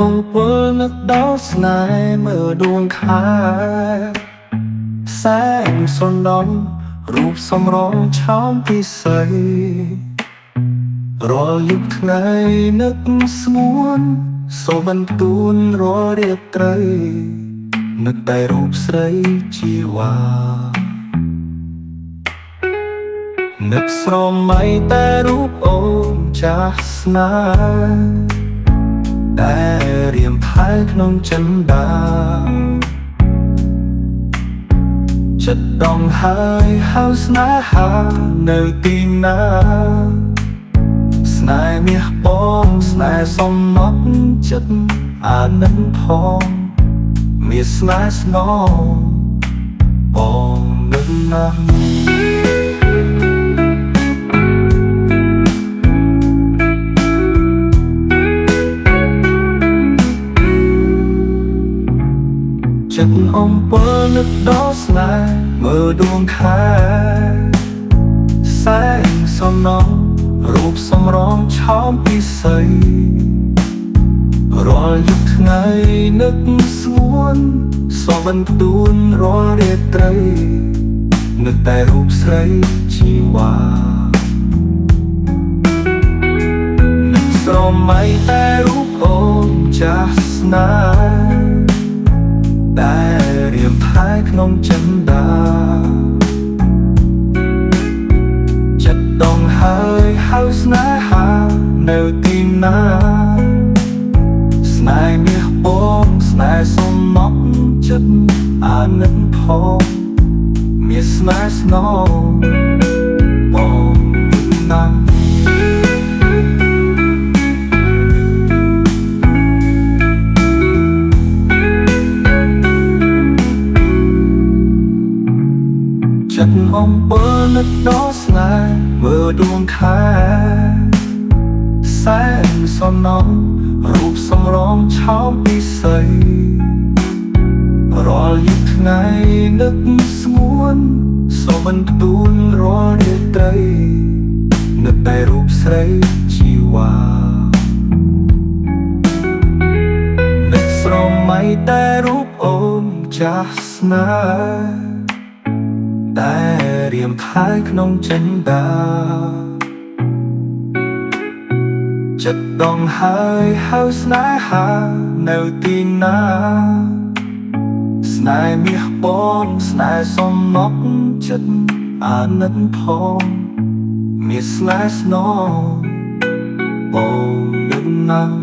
អង្គពលនឹកដល់ស្នេហ៍មើលដួងខែសែងសន្តំរូបសំរងឆោមពិសីរាល់យប់ថ្ងៃនឹកស្ងួនសូមបន្ទូនរាល់រាត្រីនឹកតែរូបស្រីជីវ៉ានឹកស្រមៃតែរូបអូនចាស់ស្នេហ៍តែរៀមផែក្នុងចិន្តាចិត្តដងហើយហៅស្នេហានៅទីណាស្នេហ៍មាសបងស្នេហ៍សំណត់ចិត្តអានិនផងមានស្នេហ៍ស្នងបងនឹងណាស់ចិត្តអំពើនឹកដល់ស្នេហ៍មើលដួងខែសែងសំណងរូបសំរងឆោមពិសីរាល់យប់ថ្ងៃនឹកស្ងួនសូមបន្ទូនរាល់រាត្រីនឹកតែរូបស្រីជីវ៉ានឹកស្រមៃតែរូបអូនចាស់ស្នេហ៍តែរៀមផែក្នុងចិន្តាចិត្តដងហើយហៅស្នេហានៅទីណាស្នេហ៍មាសបងស្នេហ៍សំណក់ចិត្តអានិនផងមានស្នេហ៍ស្នងបងណាស់ចិត្តអំពើនឹកដល់ស្នេហ៍មើលដួងខែសែងសំណងរូបសំរងឆោមពិសីរាល់យប់ថ្ងៃនឹកស្ងួនសូមបន្ទូនរាល់រាត្រីនឹកតែរូបស្រីជីវ៉ានឹកស្រមៃតែរូបអូនចាស់ស្នេហ៍តែរៀមផែក្នុងចិន្តាចិត្តដងហើយហៅស្នេហានៅទីណាស្នេហ៍មាសបងស្នេហ៍សំណក់ចិត្តអានិនផងមានស្នេហ៍ស្នងបងនឹងណាស់